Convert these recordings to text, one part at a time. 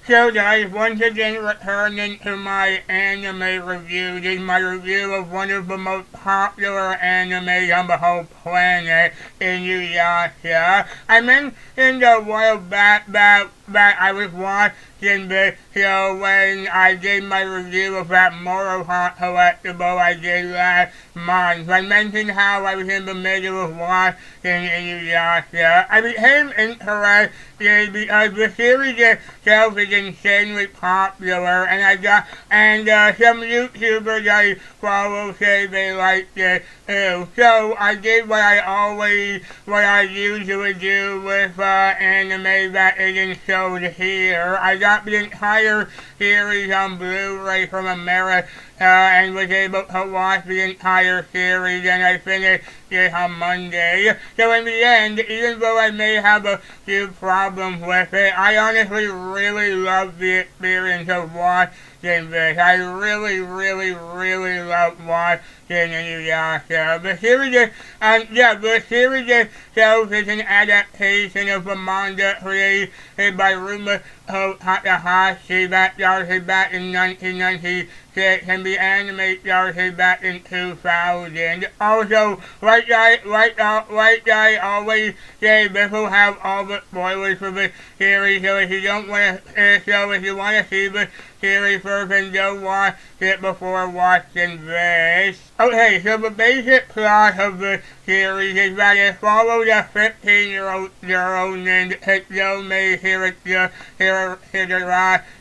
So guys, once again returning to my anime review. This is my review of one of the most popular animes on the whole planet, Inuyasha. I mentioned a while back that I was watching the show when I did my review of that Moral Heart collectible I did last month. I mentioned how I was in the middle of watching Inuyasha. I became interested because the series itself is insanely popular, and some YouTubers I follow say they liked it too. So I did what I usually do with anime that isn't showed here. I got the entire series on Blu-ray from America and was able to watch the entire series, and I finished it on Monday. So in the end, even though I may have a few problems with it, I honestly really love the experience of watching this. I really love watching Inuyasha. The series itself is an adaptation of the manga created by Ruma Takahashi that started back in 1996 and the anime started back in 2000. Also, like I always say, this will have all the spoilers for the series, so if you don't want to, if you want to see the series first, then go watch it before watching this. Okay, so the basic plot of the series is that it follows a 15-year-old girl named Hidome Hideaki,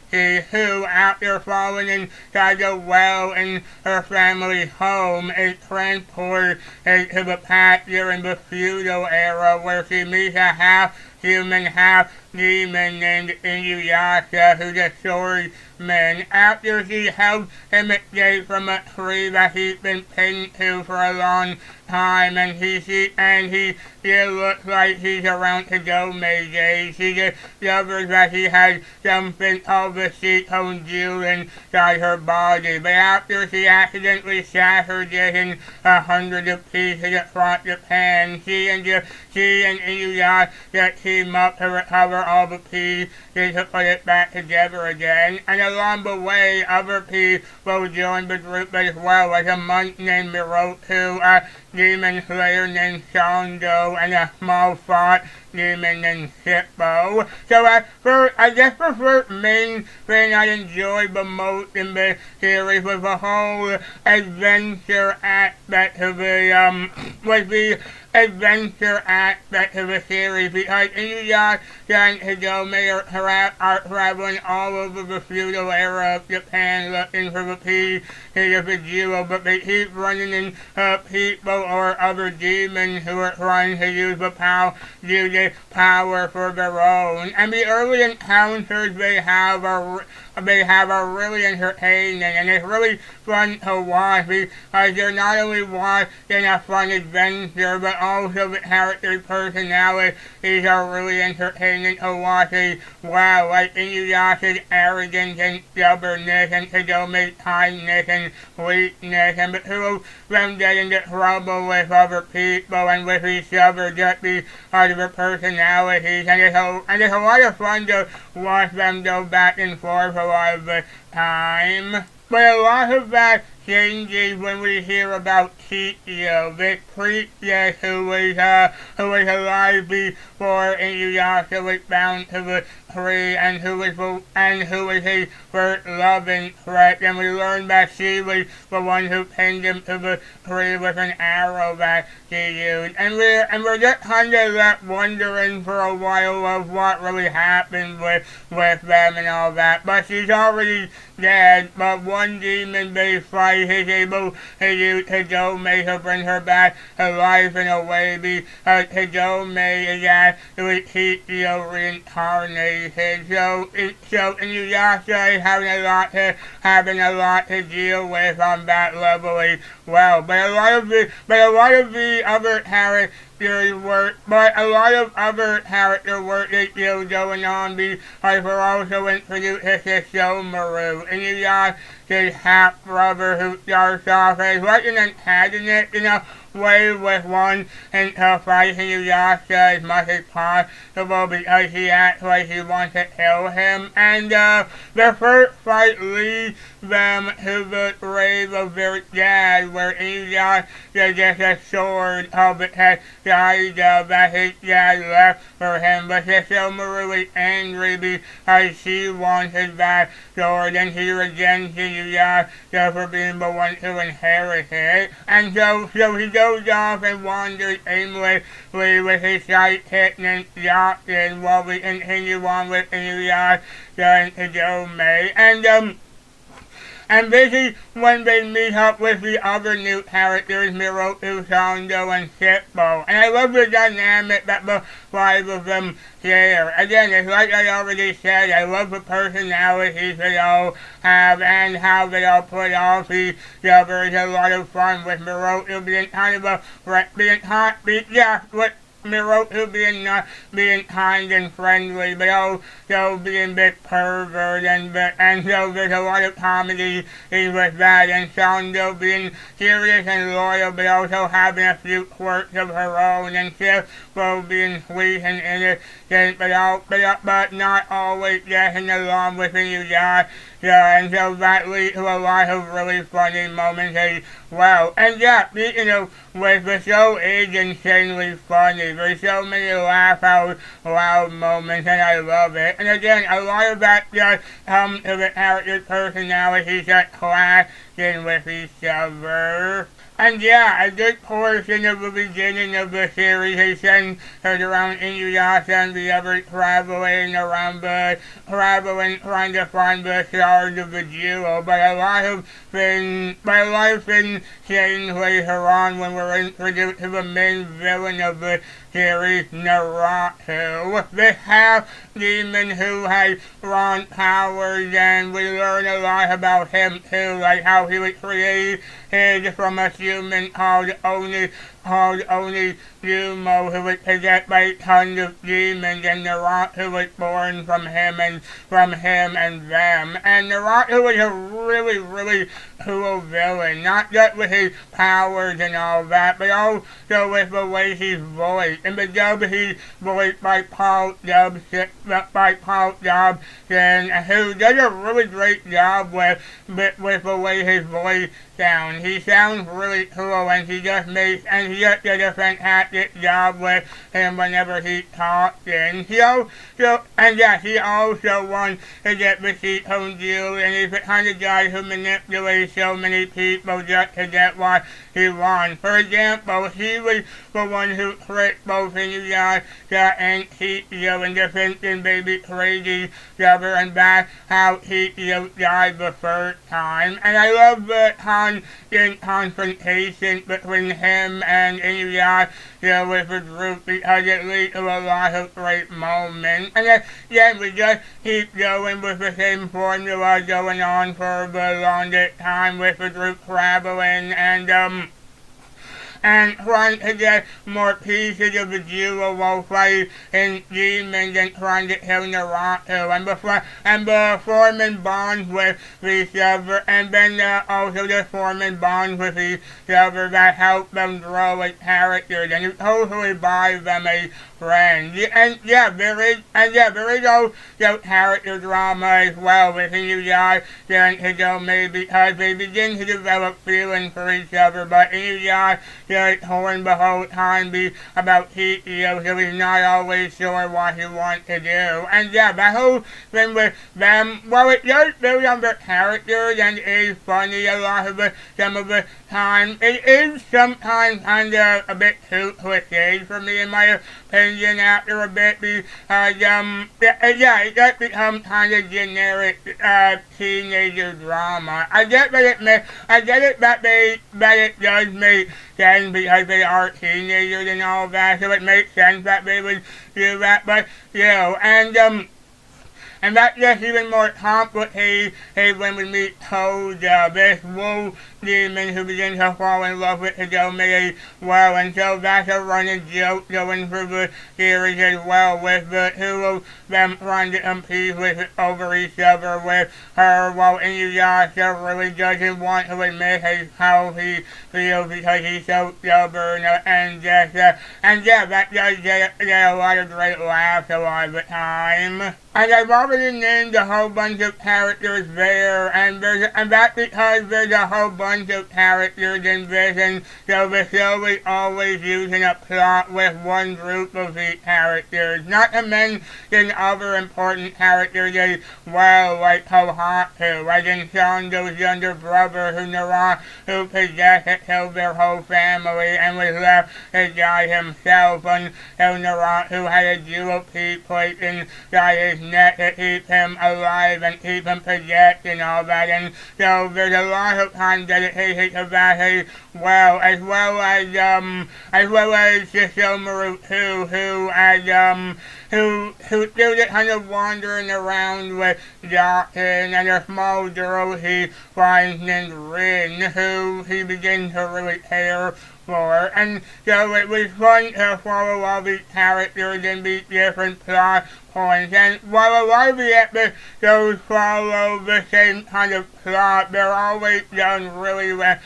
who, after falling inside a well in her family's home, is transported to the past during the feudal era, where she meets a half-human, half-demon named Inuyasha, who's a swordsman. After she helps him escape from a tree that he's been pinned to for a long time, and he looks like he's around to go mayday. She discovers that he has something called the Shikon Jewel inside her body, but after she accidentally shatters it in 100 pieces across Japan, she and Inuyasha team up to recover all the pieces to put it back together again, and along the way, other people join the group as well, like a monk named Miroku, a demon slayer named Shondo, and a small fox demon named Shippo. So I guess the first main thing I enjoyed the most in the series was the whole adventure aspect of the series, because Inuyasha and Hidome are traveling all over the feudal era of Japan looking for the piece of the jewel, but they keep running into people or other demons who are trying to use the power for their own. And the early encounters they have are really entertaining, and it's really fun to watch because you're not only watching a fun adventure, but also the character personalities are really entertaining to watch as well, like Inuyasha's arrogance and stubbornness, and Hidome's kindness and weakness, and the two of them get into trouble with other people and with each other just because of their personalities, and it's a lot of fun to watch them go back and forth a lot of the time. But a lot of that changes when we hear about Kikyo, this priestess who was alive before Inuyasha was bound to the tree, and who was his first love interest, and we learned that she was the one who pinned him to the tree with an arrow that she used. And we're just kind of left wondering for a while of what really happened with them and all that. But she's already dead, but one demon they fight is able to use Hidome to bring her back to life in a way, because Hidome is actually Kikyo reincarnated. So Inuyasha is having a lot to deal with on that level as well. But a lot of the other character work is still going on, because we're also introduced to Shomaru, Inuyasha's half-brother, who starts off as like an antagonist in a way with one until fighting Inuyasha as much as possible because he acts like he wants to kill him. And the first fight leads them to the grave of their dad, where Inuyasha gets a sword of the Kaido that his dad left for him, but she's so really angry because she wanted that sword, and he rejects Inuyasha for being the one to inherit it. And so he goes off and wanders aimlessly with his sidekick and Johnson while we continue on with Inuyasha and Hajime. And this is when they meet up with the other new characters, Miroku, Sando, and Shippo. And I love the dynamic that the five of them share. Again, it's like I already said, I love the personalities they all have and how they all play off each other. It's a lot of fun with Miroku being kind of a Miroku being kind and friendly, but also being a bit pervert, and so there's a lot of comedy with that, and Sando being serious and loyal, but also having a few quirks of her own, and Shifo being sweet and innocent, but not always getting along with Inuyasha. And so that leads to a lot of really funny moments as well. And yeah, speaking of which, the show is insanely funny. There's so many laugh out loud moments, and I love it. And again, a lot of that just comes to the characters' personalities that clash in with each other. And yeah, a good portion of the beginning of the series is centered around Inuyasha and the others traveling trying to find the shards of the jewel. But a lot of things change later on when we're introduced to the main villain of the series, Naruto, the half-demon who has wrong powers, and we learn a lot about him too, like how he was created from a human called Oni Yumo, who was possessed by tons of demons, and Naruto was born from him and them. And Naruto was a really, really cool villain, not just with his powers and all that, but also with the way he's voiced. In the dub, he's voiced by Paul Dobson, who does a really great job with the way his voice sounds. He sounds really cool, and he just does a fantastic job with him whenever he's talking. He also wants to get the Seton Jewel, and he's the kind of guy who manipulates so many people just to get what he wants. For example, he was the one who tricked both Inuyasha and Tokyo in defending baby crazy Jabber, and that's how Tokyo died the first time. And I love the constant confrontation between him and Inuyasha with the group, because it leads to a lot of great moments. And then we just keep going with the same formula going on for the longest time, with the group traveling and trying to get more pieces of the jewel while fighting demons and trying to kill Naruto, and forming bonds with each other, and then also the forming bonds with each other that help them grow as characters, and you totally buy them a friend. And there is also character drama as well with Inuyasha and Hajime, because they begin to develop feelings for each other, but Inuyasha is torn the whole time about Tokyo, so he's not always sure what he wants to do. And that whole thing with them, well, it does build on their characters and is funny a lot of some of the time. It is sometimes kind of a bit too cliche for me, in my opinion, after a bit, because it does become kind of generic teenager drama. I get that it does make sense because they are teenagers and all that, so it makes sense that they would do that, but And that gets even more complicated when we meet Toda, this wolf demon who begins to fall in love with Hidome as well. And so that's a running joke going through the series as well, with the two of them trying to compete over each other with her, while Inuyasha really doesn't want to admit how he feels because he's so stubborn and that does get a lot of great laughs a lot of the time. And I've already named a whole bunch of characters there, and that's because there's a whole bunch of characters in this, and so the show is always using a plot with one group of these characters, not to mention other important characters as well, like Kohaku, like in Shando's younger brother who possessed and killed their whole family and was left to die himself, and who had a jewel piece placed inside his neck to keep him alive and keep him possessed and all that. And so there's a lot of time dedicated to that as well as Shishomaru too, who still just kind of wandering around with Dawson and a small girl he finds named Rin, who he begins to really care for. And so it was fun to follow all these characters and these different plot points. And while a lot of the episodes follow the same kind of plot, they're always done really well.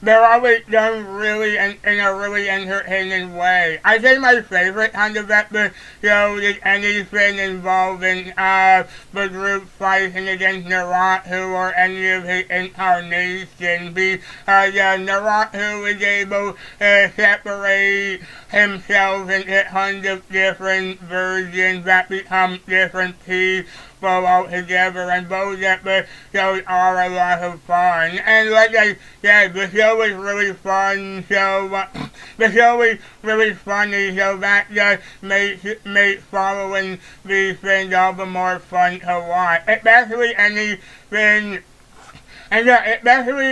They're always done really in a really entertaining way. I think my favorite kind of episode is anything involving the group fighting against Naruto or any of his incarnations. Naruto is able to separate himself into tons of different versions that become different people altogether, and those episodes are a lot of fun. And like I said, the show is really fun, the show is really funny, so that just makes following these things all the more fun to watch. Especially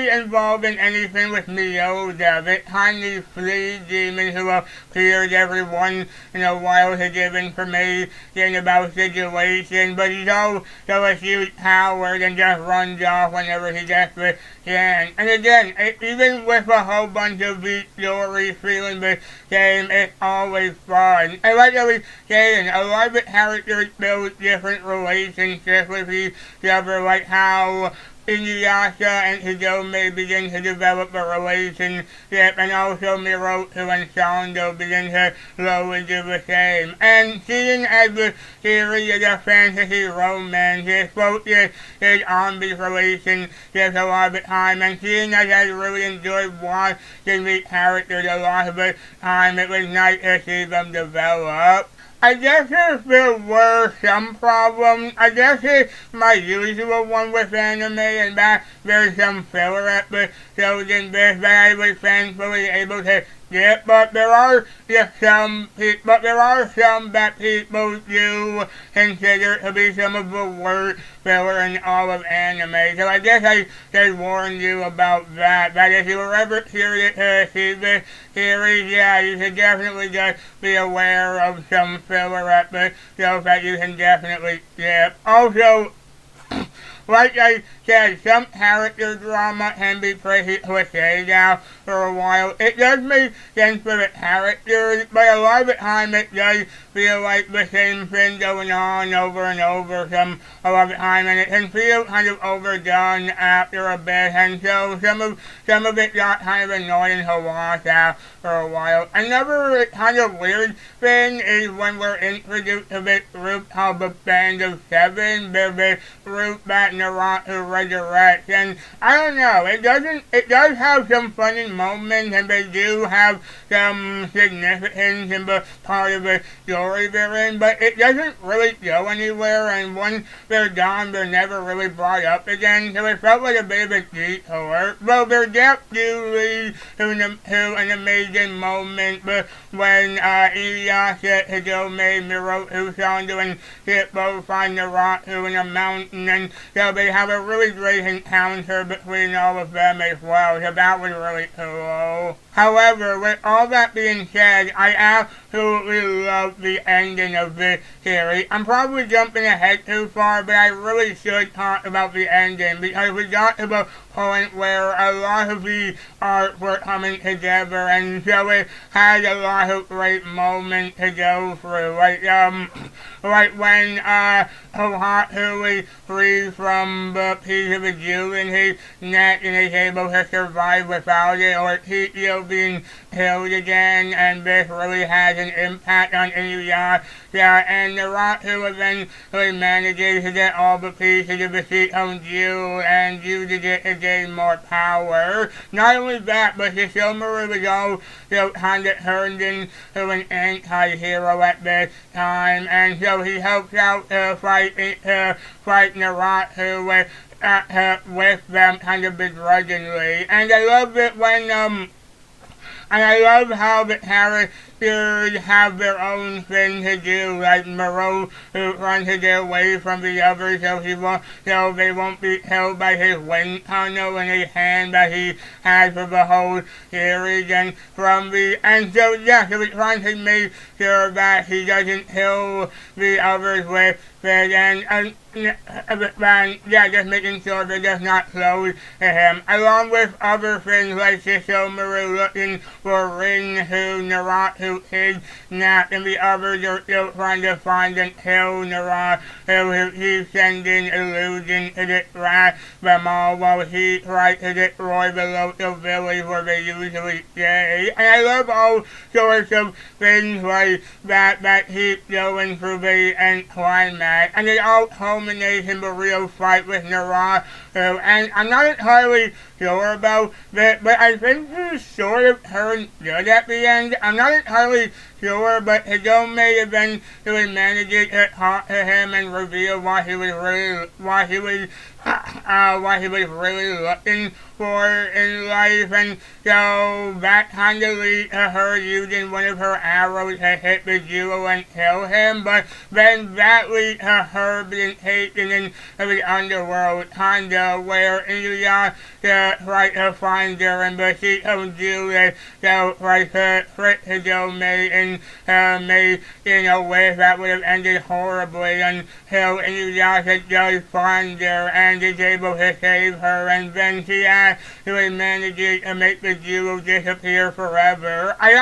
involving anything with Miyoda, the tiny flea demon who appears every once in a while to give information about situations, but he's also a huge coward and just runs off whenever he gets the chance. And again, even with a whole bunch of these stories feeling the same, it's always fun. And like I was saying, a lot of the characters build different relationships with each other, like how Inuyasha and Hidome begin to develop a relationship, and also Miroku and Shando begin to slowly do the same. And seeing as the series is a fantasy romance, its focus is on these relationships a lot of the time, and seeing as I really enjoyed watching these characters a lot of the time, it was nice to see them develop. I guess if there were some problems, I guess it's my usual one with anime, and that there's some filler episodes in this that I was thankfully able to skip, but there are some that people do consider to be some of the worst filler in all of anime. So I guess I should warn you about that. That if you were ever curious to see this series, you should definitely just be aware of some filler episodes that you can definitely skip. Also, like I said, some character drama can be pretty cliche now for a while. It does make sense for the characters, but a lot of the time it does feel like the same thing going on over and over a lot of the time, and it can feel kind of overdone after a bit, and so some of it got kind of annoying to watch after a while. Another kind of weird thing is when we're introduced to this group called the Band of Seven, the group that Naruto resurrects, and I don't know, it does have some funny moments, and they do have some significance in the part of the story they're in, but it doesn't really go anywhere, and once they're gone, they're never really brought up again, so it felt like a bit of a detour. Well, their death do lead to an amazing moment, but when Inuyasha, Hidome, Miroku, Shando, and Shippo find Naruto in a mountain, and so they have a really great encounter between all of them as well, so that was really cool. However, with all that being said, I absolutely love the ending of this series. I'm probably jumping ahead too far, but I really should talk about the ending because we got to the point where a lot of the art were coming together, and so it had a lot of great moments to go through. Like when Kohaku is free from the piece of a Jew in his neck and is able to survive without it, or Tokyo being killed again, and this really has an impact on Inuyasha. And Naruto eventually manages to get all the pieces of the Seton Jew and uses it to gain more power. Not only that, but Shishomaru was also kind of turned into an anti-hero at this time, and so he helps out to fight Naruto with them kind of begrudgingly. And I love it when and I love how the characters have their own thing to do, like Moro, who runs to get away from the others so they won't be held by his wind tunnel in his hand that he has for the whole series, so he's trying to make sure that he doesn't kill the others with it, and just making sure they're just not close to him, along with other things like Shishomaru looking for Rin, who Naruto kidnapped, and the others are still trying to find and kill Naruto, who he's sending illusions to distract them all while he tries to destroy the local village where they usually stay. And I love all sorts of things like that keep going through the end climax, and it all culminates in the real fight with Naruto. And I'm not entirely sure about that, but I think he sort of turned good at the end. I'm not entirely sure, but Hidome eventually manages to talk to him and reveal what he was really looking for in life, and so that kind of leads to her using one of her arrows to hit the duo and kill him, but then that leads to her being taken into the underworld, kinda, where Inuyasha tries to find her, and the Seton Jew tries to trick Hidome in a way that would have ended horribly until Inuyasha does find her and is able to save her, and then she actually manages to make the duo disappear forever. I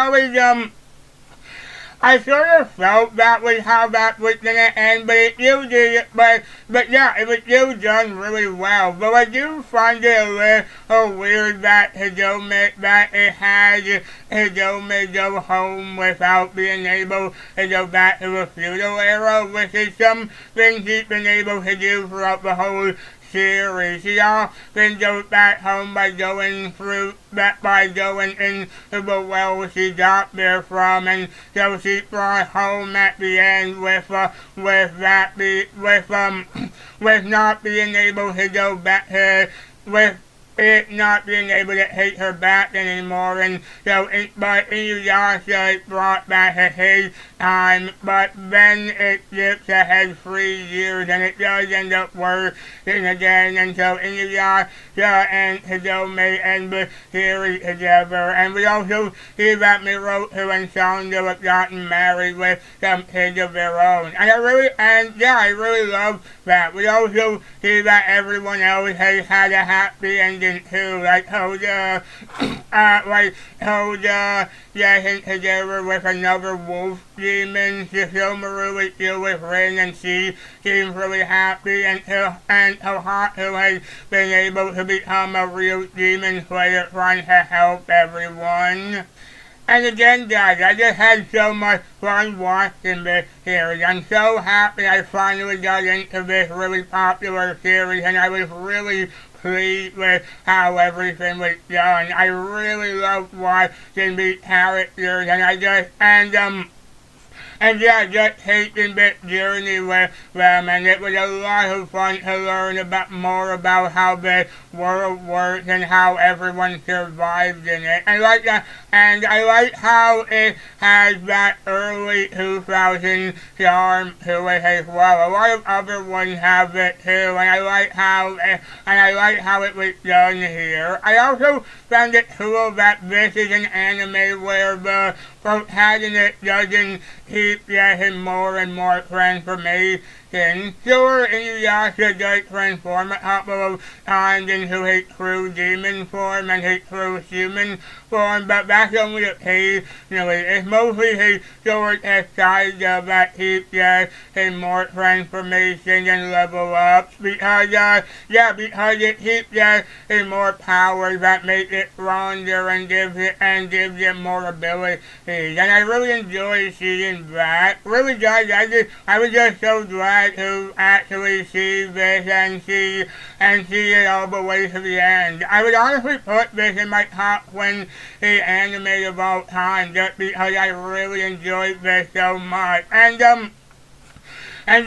sort of felt that was how that was gonna end, but it still did. But yeah, it was still done really well. Though I do find it a little weird that it had Hidome go home without being able to go back to the feudal era, which is something he's been able to do throughout the whole series. She often goes back home by going into the well she got there from, and so she brought home at the end with not being able to go back with it not being able to take her back anymore, and but Inuyasha brought back at his time, but then it skips ahead 3 years, and it does end up working again, and so Inuyasha and Hidome end the series together, and we also see that Miroku and Sando have gotten married with some kids of their own, and I really love that. We also see that everyone else has had a happy ending too, like Hoda getting together with another wolf demon. Shishomaru is still with Rin, and she seems really happy, and Kohaku has been able to become a real demon slayer trying to help everyone. And again, guys, I just had so much fun watching this series. I'm so happy I finally got into this really popular series, and I was really pleased with how everything was done. I really loved watching these characters, and and yeah, just taking this journey with them, and it was a lot of fun to learn about more about how the world works and how everyone survives in it. I like that, and I like how it has that early 2000 charm to it as well. A lot of other ones have it too, and I like how it was done here. I also found it cool that this is an anime where the protagonist doesn't keep getting more and more transformation. Sure, Inuyasha does transform a couple of times into his true demon form and his true human form, but that's only occasionally. It's mostly his sword excited that keeps getting more transformation and level ups because it keeps getting more powers that make it stronger and gives it more abilities. And I really enjoy seeing that. Really guys, I was just so glad to actually see this and see it all the way to the end. I would honestly put this in my top 20 anime of all time just because I really enjoyed this so much. And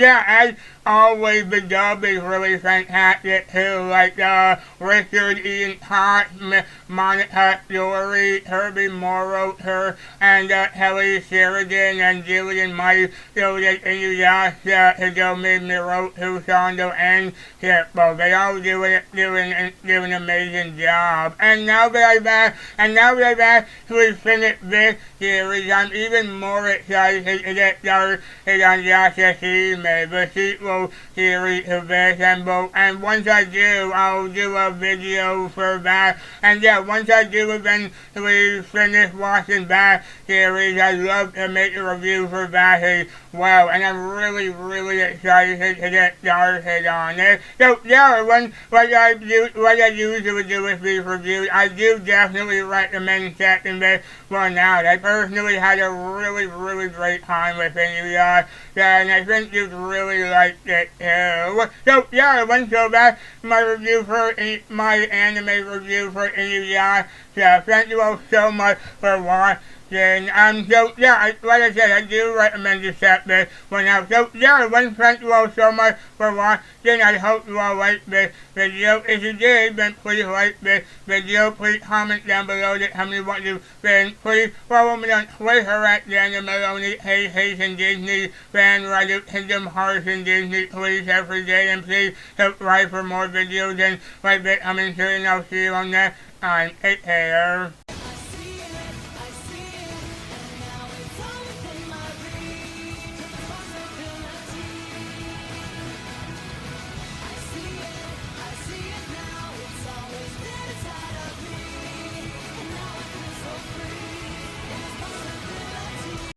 yeah, as always, the dub is really fantastic too. Like Richard Ian Cox, Monica Story, Herbie Morrow, and Kelly Sheridan and Jillian Mice, Inuyasha, Hideo Miroto, Sando, and Hippo. They all do an amazing job. And now that I've actually finished this series, I'm even more excited to get started on Yashahime, the sequel series to this, and once I do, I'll do a video for that, and yeah, once I do eventually finish watching that series, I'd love to make a review for that as well, and I'm really, really excited to get started on it. So yeah, what I usually do with these reviews, I do definitely recommend checking this one out. I personally had a really, really great time with Inuyasha, and I think you'd really like it too. So yeah, I went to back my review for my anime review for Inuyasha. Thank you all so much for watching. So yeah, like I said, I do recommend you check this one out. So yeah, thank you all so much for watching. I hope you all liked this video. If you did, then please like this video. Please comment down below to tell me what you think. Please follow me on Twitter at DanielMeloni, Haitian Disney fan, where I do Kingdom Hearts and Disney Please every day. And please subscribe for more videos and like this coming soon. I'll see you on next time. Take care.